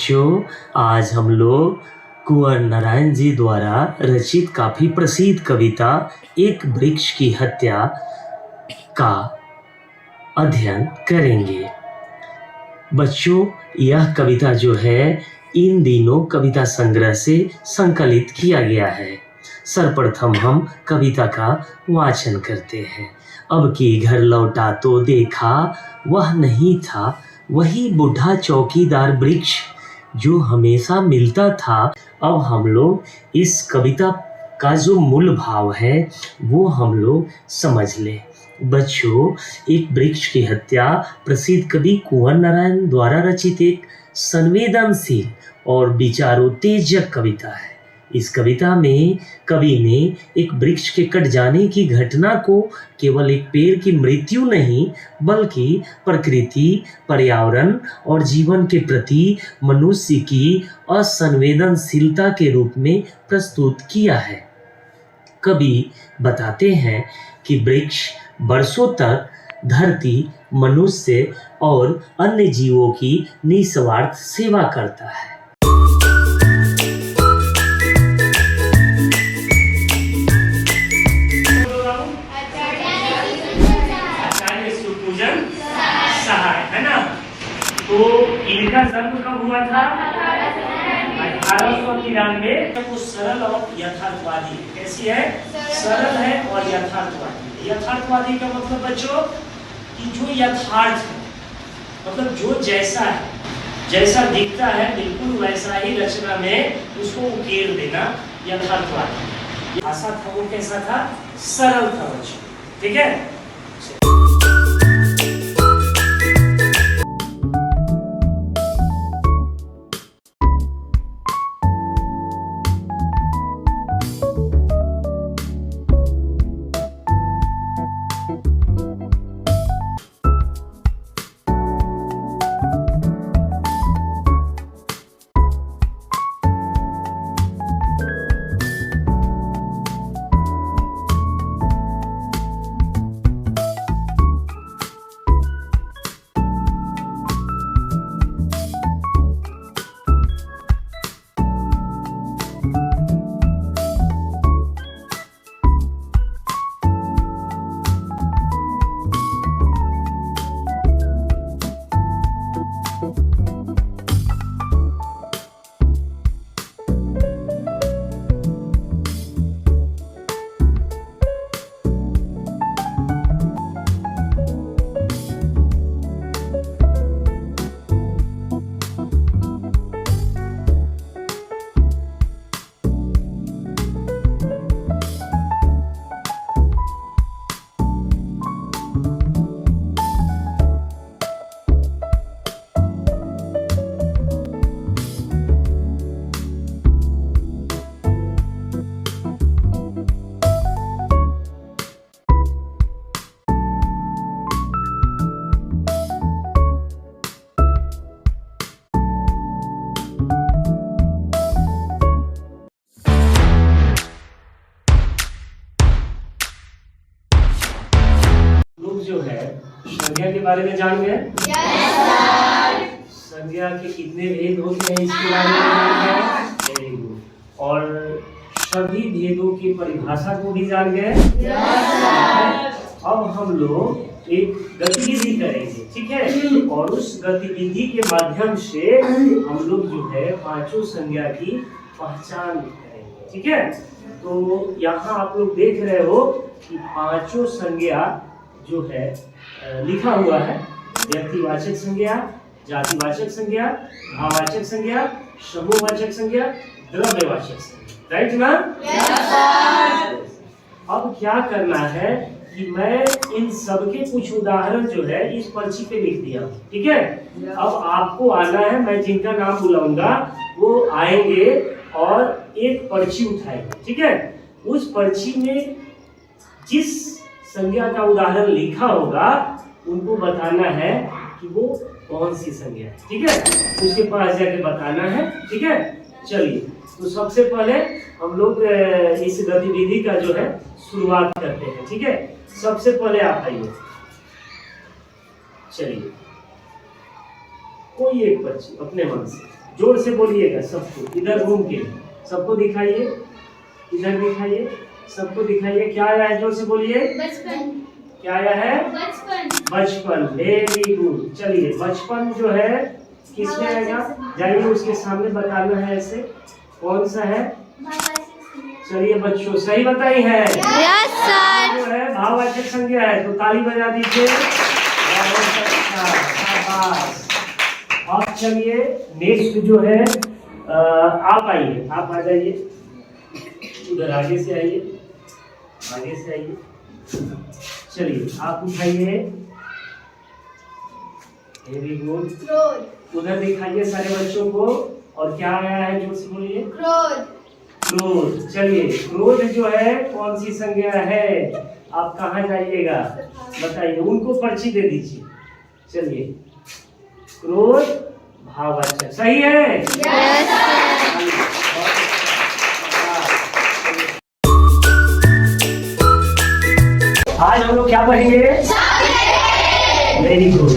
बच्चों, आज हम लोग कुंवर नारायण जी द्वारा रचित काफी प्रसिद्ध कविता एक वृक्ष की हत्या का अध्ययन करेंगे। बच्चों, यह कविता जो है इन दिनों कविता संग्रह से संकलित किया गया है। सर्वप्रथम हम कविता का वाचन करते हैं। अब की घर लौटा तो देखा वह नहीं था, वही बूढ़ा चौकीदार वृक्ष जो हमेशा मिलता था। अब हम लोग इस कविता का जो मूल भाव है वो हम लोग समझ लें। बच्चों, एक वृक्ष की हत्या प्रसिद्ध कवि कुंवर नारायण द्वारा रचित एक संवेदनशील और विचारोत्तेजक कविता है। इस कविता में कवि ने एक वृक्ष के कट जाने की घटना को केवल एक पेड़ की मृत्यु नहीं बल्कि प्रकृति, पर्यावरण और जीवन के प्रति मनुष्य की असंवेदनशीलता के रूप में प्रस्तुत किया है। कवि बताते हैं कि वृक्ष वर्षों तक धरती, मनुष्य और अन्य जीवों की निस्वार्थ सेवा करता है। तो इनका जन्म कब हुआ था? 1893। वो सरल और यथार्थवादी, कैसी है? सरल है और यथार्थवादी। यथार्थवादी का मतलब बच्चों कि जो यथार्थ है, मतलब जो जैसा है, जैसा दिखता है बिल्कुल वैसा ही रचना में उसको उकेर देना यथार्थवादी। भाषा था वो कैसा था? सरल था बच्चों, ठीक है। जो है संज्ञा के बारे में जान गए? संज्ञा के कितने भेद होते हैं इसके बारे में जान गए? Very good. और सभी भेदों की परिभाषा को भी जान गए? अब हम लोग एक गतिविधि करेंगे, ठीक है। और उस गतिविधि के माध्यम से हम लोग जो है पांचों संज्ञा की पहचान करेंगे, ठीक है। तो यहाँ आप लोग देख रहे हो कि पांचों संज्ञा जो है लिखा हुआ है। व्यक्तिवाचक संज्ञा, जातिवाचक संज्ञा, भाववाचक संज्ञा, समूहवाचक संज्ञा, द्रव्यवाचक संज्ञा। राइट ना? अब क्या करना है कि मैं इन सबके कुछ उदाहरण जो है इस पर्ची पे लिख दिया, ठीक है। अब आपको आना है, मैं जिनका नाम बुलाऊंगा वो आएंगे और एक पर्ची उठाएंगे, ठीक है। उस पर्ची में जिस संज्ञा का उदाहरण लिखा होगा उनको बताना है कि वो कौन सी संज्ञा है, ठीक है। उसके पास जाके बताना है, ठीक है। चलिए, तो सबसे पहले हम लोग इस गतिविधि का जो है शुरुआत करते हैं, ठीक है। सबसे पहले आप आइए, चलिए कोई एक पर्ची अपने मन से। जोर से बोलिएगा सबको, इधर घूम के सबको दिखाइए, इधर दिखाइए, सबको दिखाइए। क्या आया है? जोर से बोलिए। बचपन। क्या आया है? बचपन। बचपन। Very good. चलिए, बचपन जो है किसमें आएगा? जाइए उसके सामने बताना है ऐसे, कौन सा है? चलिए बच्चों, सही बताई है। Yes sir. जो है भाववाचक संज्ञा है, तो ताली बजा दीजिए। बहुत अच्छा, शाबाश। अब चलिए नेक्स्ट जो है आप आइए, आप आ जाइए, उधर आगे से आइए, आगे से आइए। चलिए आप उठाइए। Very good. क्रोध। उधर दिखाइए सारे बच्चों को। और क्या आया है? जोर से बोलिए। क्रोध। क्रोध। चलिए, क्रोध जो है कौन सी संज्ञा है? आप कहाँ जाइएगा बताइए, उनको पर्ची दे दीजिए। चलिए, क्रोध भाववाचक, सही है। आज हम लोग क्या पढ़ेंगे? Very good.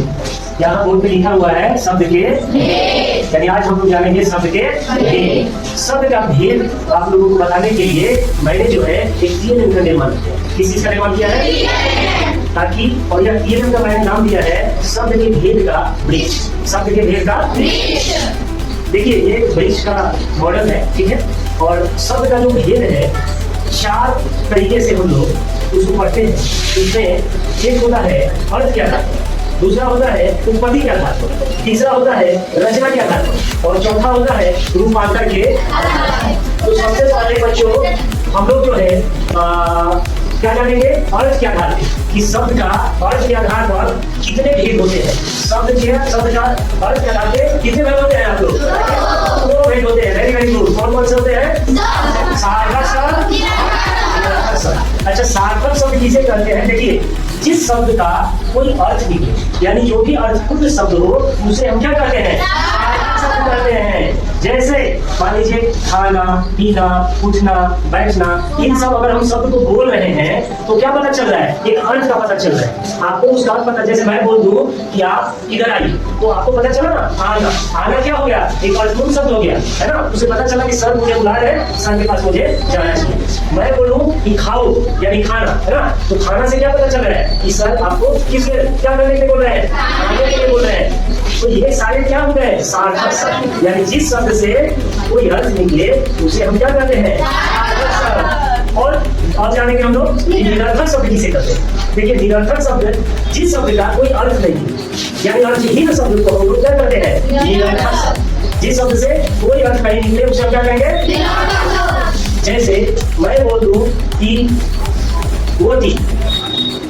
यहाँ बोर्ड पे लिखा हुआ है शब्द के भेद। यानी आज हम लोग जानेंगे शब्द के भेद। शब्द का भेद आप लोगों को बताने के लिए मैंने जो है एक TNM का निर्माण किया। किस चीज का निर्माण किया है? ताकि, और यह TNM का मैंने नाम दिया है शब्द के भेद का वृक्ष। शब्द के भेद का वृक्ष। देखिए, ये वृक्ष का मॉडल है, ठीक है। और शब्द का जो भेद है, 4 तरीके से हम लोग उसको पढ़ते हैं। इसमें एक होता है अर्थ के आधार पर, दूसरा होता है उत्पत्ति के आधार पर, तीसरा होता है रचना के आधार पर, और चौथा होता है रूपांतर के आधार पर। तो सबसे पहले बच्चों हम लोग जो है क्या जानेंगे? अर्थ के आधार पर, कि शब्द का अर्थ के आधार पर कितने भेद होते हैं। शब्द का अर्थ के आधार पर कितने भेद होते हैं? आप लोग 2 भेद होते हैं। Very very good. कौन कौन से होते हैं? सार्थक शब्द, निरर्थक शब्द। अच्छा, सार्थक शब्द किसे कहते हैं? देखिए, जिस शब्द का कोई अर्थ निकले, यानी जो भी अर्थपूर्ण शब्द हो उसे हम क्या कहते हैं? सार्थक शब्द कहते हैं। जैसे मान लीजिए खाना, पीना, उठना, बैठना, इन सब अगर हम शब्द को बोल रहे हैं तो क्या पता चल रहा है? एक अर्थ का पता चल रहा है आपको, उसका अर्थ पता। जैसे मैं बोल दूं कि आप इधर आइए, तो आपको पता चला ना, आना। आना क्या हो गया? एक अर्थपूर्ण शब्द हो गया, है ना। उसे पता चला कि सर मुझे बुला रहे हैं, सर के पास मुझे जाना चाहिए। मैं बोलूं कि खाओ, यानी खाना, है ना। तो खाना से क्या पता चल रहा है कि सर आपको किस क्या करने के लिए बोल रहे हैं? खाने के लिए बोल रहे हैं। तो ये सारे क्या हो गए? सार्थक शब्द। यानी जिस शब्द से कोई अर्थ निकले उसे हम क्या कहते हैं? सार्थक शब्द। और अब जानेंगे हम लोग निरर्थक शब्द किसे कहते हैं। देखिए, निरर्थक शब्द जिस शब्द का कोई अर्थ नहीं है, यानी अर्थहीन शब्द को हम लोग क्या कहते हैं? निरर्थक शब्द। जिस शब्द से कोई अर्थ नहीं निकले उसे हम क्या कहेंगे? जैसे मैं बोल दूं कि रोटी,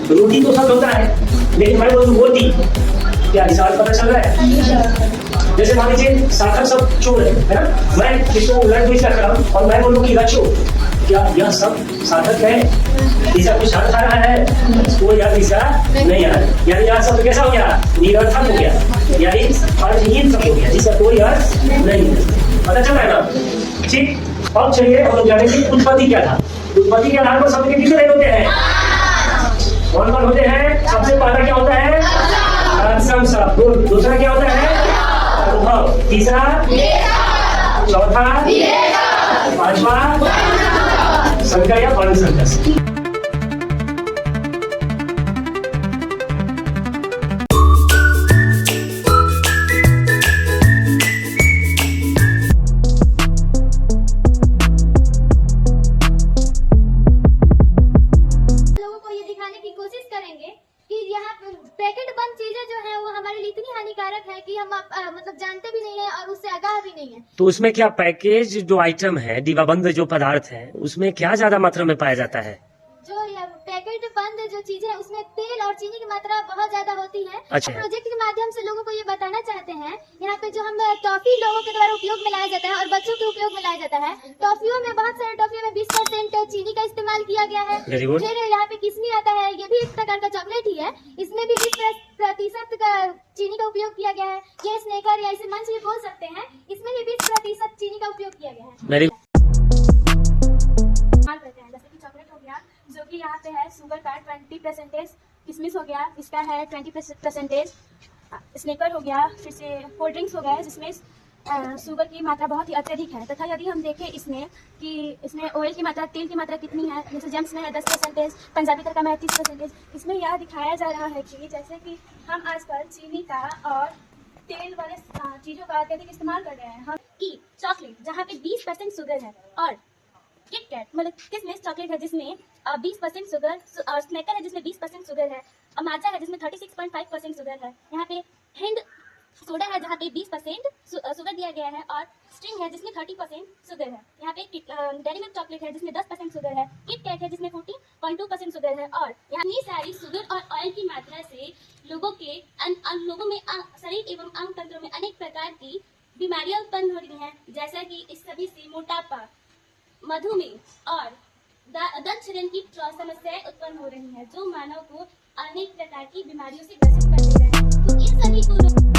रोटी तो शब्द होता है, लेकिन मैं बोल दूं रोटी, क्या इस अर्थ पता चल रहा है? जैसे मान लीजिए सार्थक शब्द चोर है ना। मैं इसको उलट ट्विस्ट कर रहा हूँ और मैं बोलूँ कि रचो, क्या यह सब सार्थक है? इसका कुछ अर्थ आ रहा है? कोई अर्थ इसका नहीं आ रहा है। यानी यह शब्द कैसा हो गया? निरर्थक हो गया, यानी अर्थहीन शब्द हो गया, जिसका कोई अर्थ नहीं है। पता चल रहा है ना? ठीक। अब चलिए हम लोग जानेंगे उत्पत्ति क्या था। उत्पत्ति के आधार पर शब्द के कितने भेद होते हैं? कौन कौन होते हैं? सबसे पहला क्या होता है? तत्सम शब्द। दूसरा क्या होता है? अनुभव। तीसरा, चौथा, पांचवा संकर या वर्ण संकर। पैकेट बंद चीजें जो है वो हमारे लिए इतनी हानिकारक है कि हम मतलब जानते भी नहीं है और उससे आगाह भी नहीं है। तो उसमें क्या पैकेज जो आइटम है, डिब्बाबंद जो पदार्थ है, उसमें क्या ज्यादा मात्रा में पाया जाता है? जो पैकेट बंद जो चीजें है उसमें तेल और चीनी की मात्रा बहुत ज्यादा होती है। अच्छा। प्रोजेक्ट के माध्यम से लोगों को ये बताना चाहते हैं, यहाँ पे जो हम टॉफी लोगों के द्वारा उपयोग में लाया जाता है और बच्चों के उपयोग में लाया जाता है। टॉफियों में बहुत सारे टॉफियों में 20% चीनी का इस्तेमाल किया गया है। फिर यहाँ पे किसमी आता है, ये भी एक प्रकार का चॉकलेट ही है, इसमें भी 20% का चीनी का उपयोग किया गया है। ये स्नेकर या इसे मंच भी बोल सकते हैं, इसमें भी 20% चीनी का उपयोग किया गया है। जैसे कि चॉकलेट हो गया जो कि यहाँ पे है शुगर का 20%, किशमिश हो गया इसका है 20%, स्नेकर हो गया, फिर से कोल्ड ड्रिंक्स हो गया जिसमें शुगर की मात्रा बहुत ही अत्यधिक है तथा यदि हम देखें इसमें कि इसमें ऑयल की मात्रा, तेल की मात्रा कितनी है, जैसे जेम्स में है 10%, पंजाबी तड़का में है 30%, इसमें यह दिखाया जा रहा है कि जैसे कि हम आजकल चीनी का और तेल वाले चीज़ों का अत्यधिक इस्तेमाल कर रहे हैं। हम की चॉकलेट जहाँ पे 20% शुगर है और किटकैट मतलब किसमिस चॉकलेट है जिसमें 20% शुगर और स्नैकर है जिसमें 20% शुगर है, अमाचा है जिसमें 36.5% शुगर है, यहाँ पे हिंद सोडा है जहाँ पे 20% शुगर दिया गया है और स्ट्रिंग है जिसमें 30% शुगर है, यहाँ पे डेयरी मिल्क चॉकलेट है जिसमें 10% शुगर है, किटकैट है जिसमें 14.2% शुगर है और यहाँ सारी शुगर और ऑयल की मात्रा से लोगों के लोगों में शरीर एवं अंग तंत्रों में अनेक प्रकार की बीमारियां उत्पन्न हो रही हैं, जैसा कि इस सभी से मोटापा, मधुमेह और दंत शरण की समस्याएं उत्पन्न हो रही हैं जो मानव को अनेक प्रकार की बीमारियों से ग्रसित कर रही है। तो इन सभी को